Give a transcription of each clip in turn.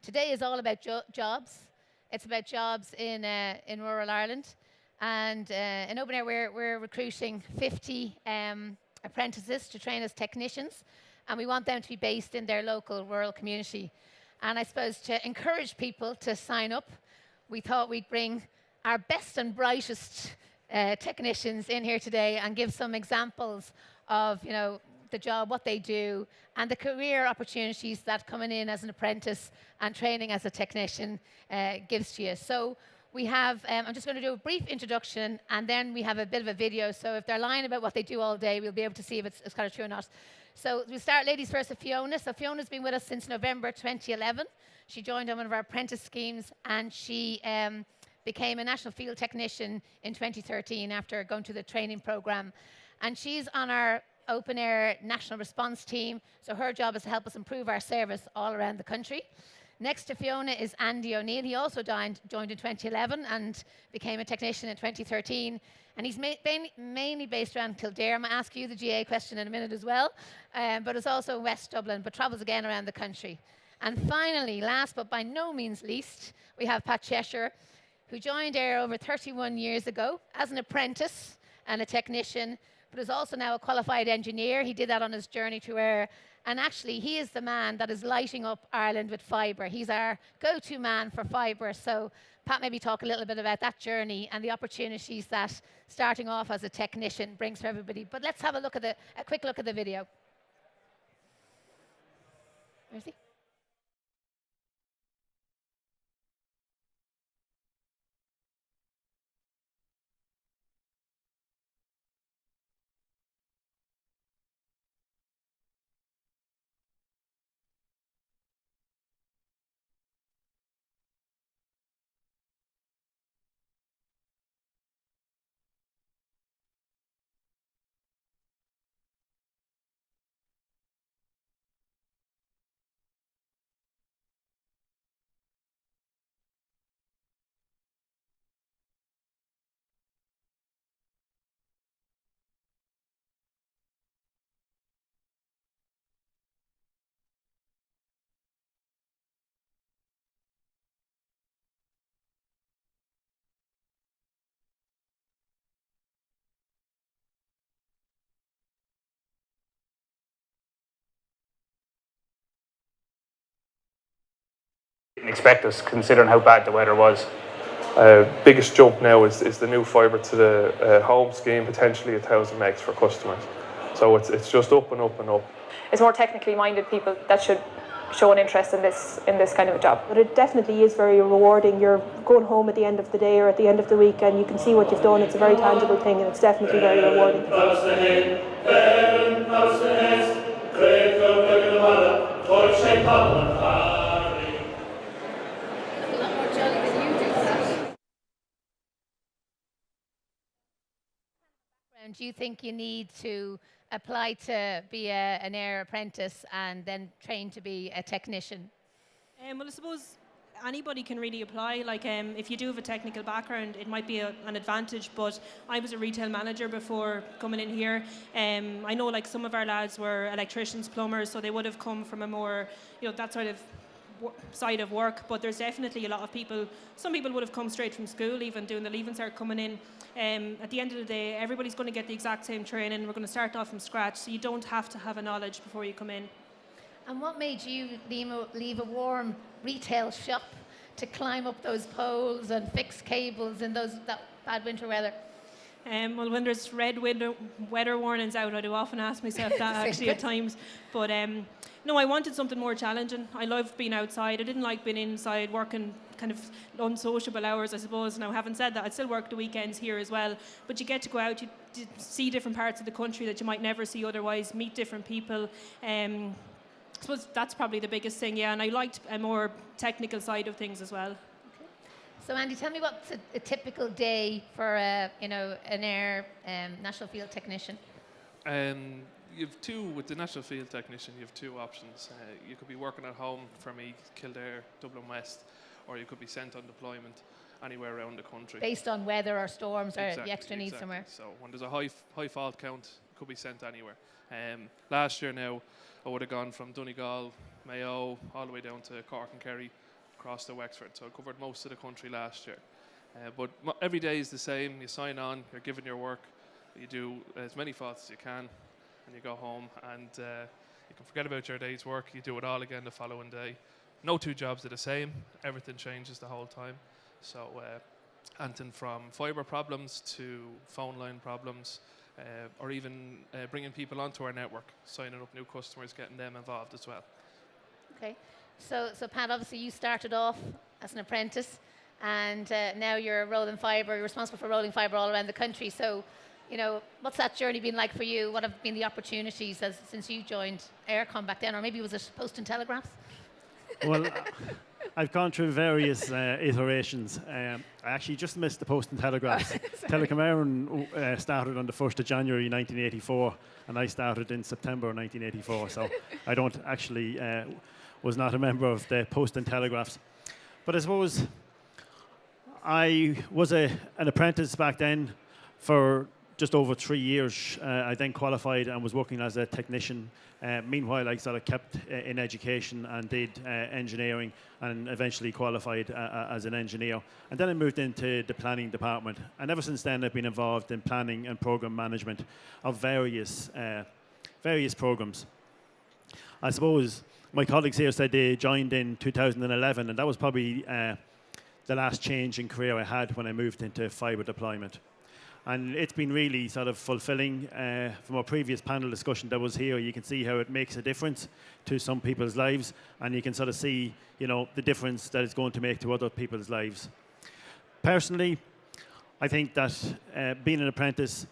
Today is all about jobs. It's about jobs in rural Ireland. And in Open Air, we're recruiting 50 apprentices to train as technicians. And we want them to be based in their local rural community. And I suppose to encourage people to sign up, we thought we'd bring our best and brightest technicians in here today and give some examples of, the job, what they do, and the career opportunities that coming in as an apprentice and training as a technician gives to you. So we have, I'm just going to do a brief introduction, and then we have a bit of a video. So if they're lying about what they do all day, we'll be able to see if it's kind of true or not. So we'll start, ladies first, with Fiona. So Fiona's been with us since November 2011. She joined on one of our apprentice schemes, and she became a national field technician in 2013 after going through the training program. And she's on our Open Air National Response Team, so her job is to help us improve our service all around the country. Next to Fiona is Andy O'Neill. He also joined in 2011 and became a technician in 2013. And he's mainly based around Kildare. I'm going to ask you the GA question in a minute as well. But it's also West Dublin, but travels again around the country. And finally, last but by no means least, we have Pat Cheshire, who joined AIR over 31 years ago as an apprentice and a technician, but is also now a qualified engineer. He did that on his journey to AIR. And actually, he is the man that is lighting up Ireland with fibre. He's our go-to man for fibre. So Pat, maybe talk a little bit about that journey and the opportunities that starting off as a technician brings for everybody. But let's have a quick look at the video. Where's he? Didn't expect us, considering how bad the weather was. Biggest jump now is the new fibre to the home scheme, potentially 1,000 megs for customers. So it's just up and up and up. It's more technically minded people that should show an interest in this kind of a job. But it definitely is very rewarding. You're going home at the end of the day or at the end of the week and you can see what you've done. It's a very tangible thing and it's definitely very rewarding. Do you think you need to apply to be an AIR apprentice and then train to be a technician? Well, I suppose anybody can really apply. Like, if you do have a technical background, it might be an advantage. But I was a retail manager before coming in here. I know, like, some of our lads were electricians, plumbers, so they would have come from a more, that sort of side of work. But there's definitely a lot of people. Some people would have come straight from school, even doing the Leaving Cert, coming in. At the end of the day, everybody's going to get the exact same training. We're going to start off from scratch, so you don't have to have a knowledge before you come in. And what made you leave a warm retail shop to climb up those poles and fix cables in that bad winter weather? Well, when there's red weather warnings out, I do often ask myself that actually at times. But no, I wanted something more challenging. I loved being outside. I didn't like being inside, working kind of unsociable hours, I suppose. Now, having said that, I still work the weekends here as well. But you get to go out, you see different parts of the country that you might never see otherwise, meet different people. I suppose that's probably the biggest thing, yeah. And I liked a more technical side of things as well. So Andy, tell me what's a typical day for an AIR National Field Technician? You have with the National Field Technician, you have two options. You could be working at home for me, Kildare, Dublin West, or you could be sent on deployment anywhere around the country. Based on weather or storms or the extra needs somewhere. So when there's a high fault count, it could be sent anywhere. Last year now, I would have gone from Donegal, Mayo, all the way down to Cork and Kerry, across the Wexford, so I covered most of the country last year. But every day is the same. You sign on, you're given your work, you do as many faults as you can, and you go home, and you can forget about your day's work. You do it all again the following day. No two jobs are the same. Everything changes the whole time. So anything from fibre problems to phone line problems, or even bringing people onto our network, signing up new customers, getting them involved as well. Okay. So Pat, obviously you started off as an apprentice, and now you're rolling fibre. You're responsible for rolling fibre all around the country. So, what's that journey been like for you? What have been the opportunities since you joined Aircom back then, or maybe was it Post and Telegraphs? Well, I've gone through various iterations. I actually just missed the Post and Telegraphs. Telecom Éireann started on the 1st of January 1984, and I started in September 1984. So I don't actually was not a member of the Post and Telegraphs. But I suppose I was an apprentice back then for just over 3 years. I then qualified and was working as a technician. Meanwhile, I sort of kept in education and did engineering, and eventually qualified as an engineer. And then I moved into the planning department. And ever since then, I've been involved in planning and program management of various programs. I suppose my colleagues here said they joined in 2011, and that was probably the last change in career I had when I moved into fibre deployment. And it's been really sort of fulfilling. From our previous panel discussion that was here, you can see how it makes a difference to some people's lives, and you can sort of see, the difference that it's going to make to other people's lives. Personally, I think that being an apprentice,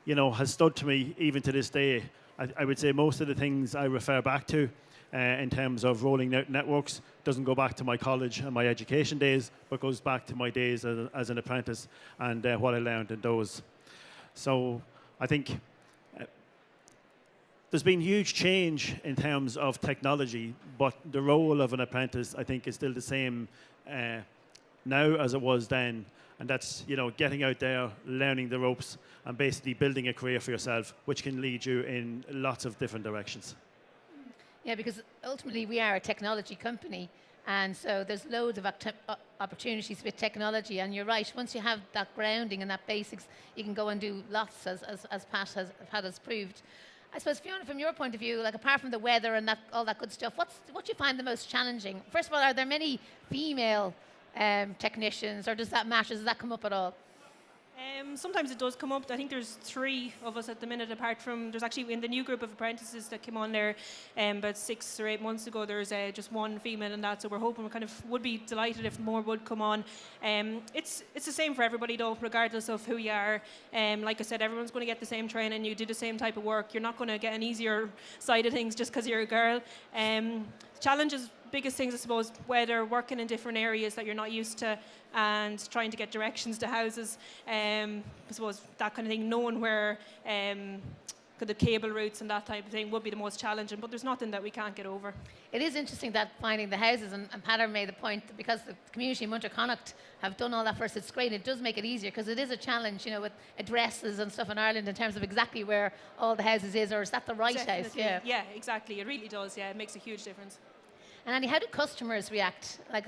has stood to me even to this day. I would say most of the things I refer back to in terms of rolling out networks doesn't go back to my college and my education days, but goes back to my days as an apprentice and what I learned in those. So I think there's been huge change in terms of technology, but the role of an apprentice, I think, is still the same now as it was then. And that's, getting out there, learning the ropes, and basically building a career for yourself, which can lead you in lots of different directions. Yeah, because ultimately we are a technology company, and so there's loads of opportunities with technology. And you're right, once you have that grounding and that basics, you can go and do lots, as Pat has proved. I suppose, Fiona, from your point of view, like apart from the weather and all that good stuff, what do you find the most challenging? First of all, are there many female technicians, or does that matter? Does that come up at all? Sometimes it does come up. I think there's 3 of us at the minute, apart from, there's actually in the new group of apprentices that came on there about 6 or 8 months ago, there's just 1 female in that, so we're hoping, would be delighted if more would come on. It's the same for everybody though, regardless of who you are. Like I said, everyone's going to get the same training, you do the same type of work, you're not going to get an easier side of things just because you're a girl. Challenges, biggest things I suppose, whether working in different areas that you're not used to and trying to get directions to houses, I suppose that kind of thing, knowing where the cable routes and that type of thing would be the most challenging, but there's nothing that we can't get over. It is interesting that finding the houses, and Pat made the point that because the community in Munter have done all that for us, it's great. It does make it easier because it is a challenge, with addresses and stuff in Ireland in terms of exactly where all the houses is, or is that the right house? Yeah, exactly. It really does. Yeah, it makes a huge difference. And Annie, how do customers react? Like,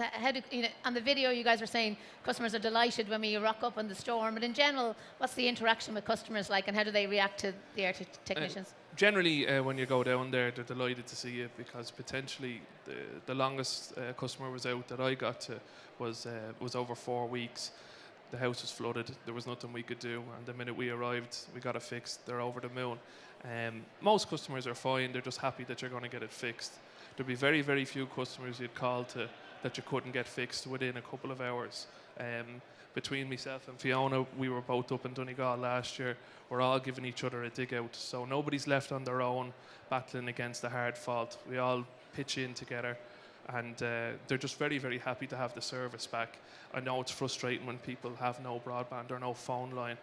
on the video, you guys were saying customers are delighted when we rock up on the storm, but in general, what's the interaction with customers like, and how do they react to the air technicians? Generally, when you go down there, they're delighted to see you, because potentially the longest customer was out that I got to was over 4 weeks. The house was flooded. There was nothing we could do, and the minute we arrived, we got it fixed. They're over the moon. Most customers are fine. They're just happy that you're going to get it fixed. There'd be very, very few customers you'd call to that you couldn't get fixed within a couple of hours. Between myself and Fiona, we were both up in Donegal last year. We're all giving each other a dig out, so nobody's left on their own battling against a hard fault. We all pitch in together, and they're just very, very happy to have the service back. I know it's frustrating when people have no broadband or no phone line,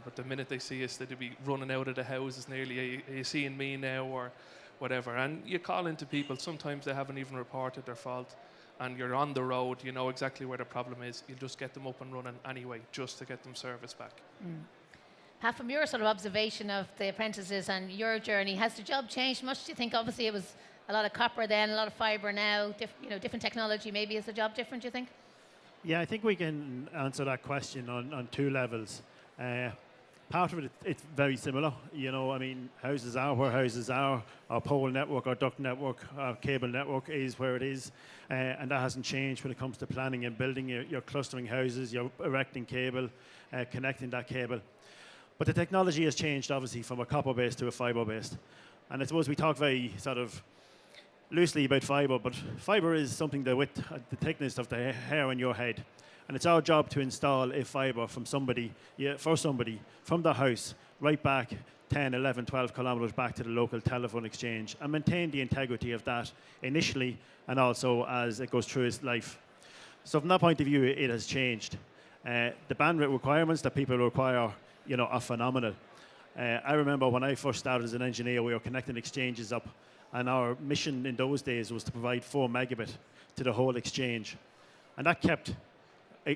but the minute they see us, they'll be running out of the houses nearly, are you seeing me now, or whatever. And you call into people, sometimes they haven't even reported their fault, and you're on the road, you know exactly where the problem is. You'll just get them up and running anyway, just to get them service back. Pat, from your sort of observation of the apprentices and your journey, has the job changed much? Do you think? Obviously it was a lot of copper then, a lot of fibre now, different technology. Maybe is the job different, do you think? Yeah, I think we can answer that question on two levels. Part of it, it's very similar. I mean, houses are where houses are. Our pole network, our duct network, our cable network is where it is. And that hasn't changed when it comes to planning and building. You're clustering houses, you're erecting cable, connecting that cable. But the technology has changed, obviously, from a copper-based to a fibre-based. And I suppose we talk very sort of loosely about fibre, but fibre is something the width, the thickness of the hair on your head. And it's our job to install a fibre from somebody from the house right back 10, 11, 12 kilometres back to the local telephone exchange and maintain the integrity of that initially and also as it goes through its life. So from that point of view, it has changed. The bandwidth requirements that people require, are phenomenal. I remember when I first started as an engineer, we were connecting exchanges up, and our mission in those days was to provide 4 megabit to the whole exchange. And that kept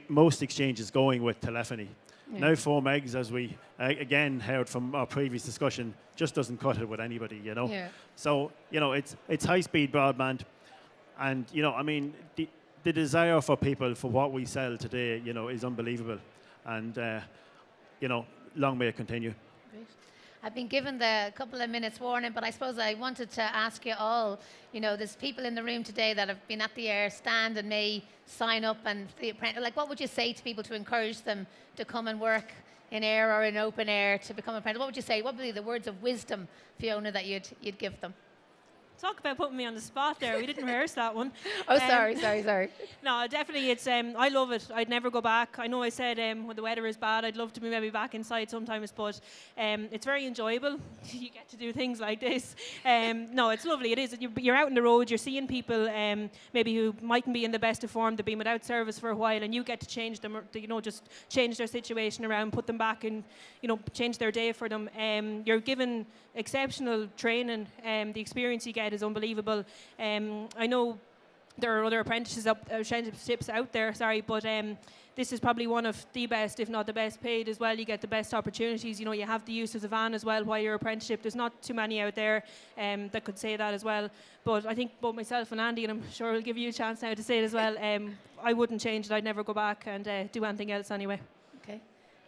most exchanges going with telephony. Yeah. Now 4 megs, as we again heard from our previous discussion, just doesn't cut it with anybody, Yeah. So, it's high-speed broadband, and, I mean, the desire for people for what we sell today, is unbelievable. And, long may it continue. Great. I've been given the couple of minutes warning, but I suppose I wanted to ask you all, there's people in the room today that have been at the Air stand and may sign up and the apprentice. Like, what would you say to people to encourage them to come and work in Air or in open air to become an apprentice? What would you say? What would be the words of wisdom, Fiona, that you'd give them? Talk about putting me on the spot there. We didn't rehearse that one. Oh, sorry. No, definitely. It's I love it. I'd never go back. I know I said when the weather is bad, I'd love to be maybe back inside sometimes, but it's very enjoyable. You get to do things like this. No, it's lovely. It is. You're out on the road. You're seeing people maybe who mightn't be in the best of form. They've been without service for a while, and you get to change them. Just change their situation around, put them back, and change their day for them. You're given exceptional training. The experience you get is unbelievable. I know there are other apprenticeships out there, but this is probably one of the best, if not the best paid as well. You get the best opportunities. You have the use of the van as well while you're apprenticeship. There's not too many out there that could say that as well. But I think both myself and Andy, and I'm sure we'll give you a chance now to say it as well, I wouldn't change it. I'd never go back and do anything else anyway. Okay.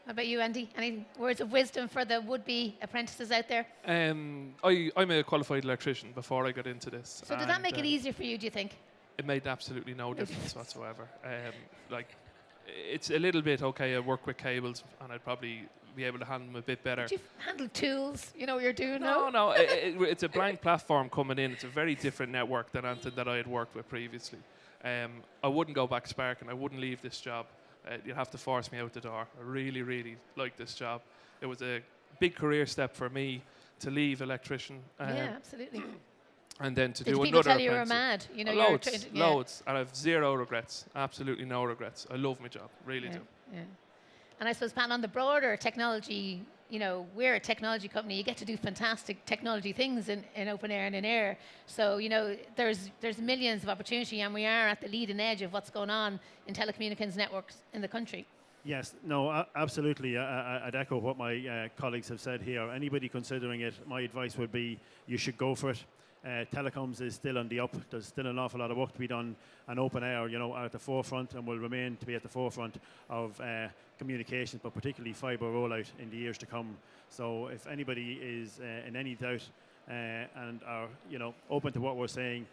How about you, Andy? Any words of wisdom for the would-be apprentices out there? I'm a qualified electrician before I got into this. So did that make it easier for you, do you think? It made absolutely no difference whatsoever. It's a little bit, okay, I work with cables and I'd probably be able to handle them a bit better. Did you handle tools? You know what you're doing now? No. It's a blank platform coming in. It's a very different network than anything that I had worked with previously. I wouldn't go back sparking. I wouldn't leave this job. You'd have to force me out the door. I really, really like this job. It was a big career step for me to leave electrician. Yeah, absolutely. And then to do people another tell you were mad? Loads. And I have zero regrets. Absolutely no regrets. I love my job. Really do. Yeah. And I suppose, Pat, on the broader technology, we're a technology company. You get to do fantastic technology things in open air and in air. So, there's millions of opportunity, and we are at the leading edge of what's going on in telecommunications networks in the country. Yes, no, absolutely. I'd echo what my colleagues have said here. Anybody considering it, my advice would be you should go for it. Telecoms is still on the up. There's still an awful lot of work to be done, and open air, are at the forefront and will remain to be at the forefront of communications, but particularly fibre rollout in the years to come. So if anybody is in any doubt and are open to what we're saying,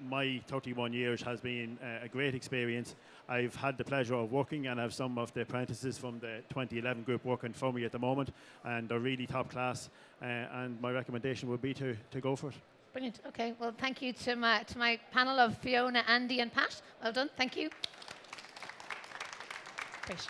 my 31 years has been a great experience. I've had the pleasure of working and have some of the apprentices from the 2011 group working for me at the moment, and they're really top class, and my recommendation would be to go for it. Brilliant. Okay. Well, thank you to my panel of Fiona, Andy, and Pat. Well done. Thank you. Great.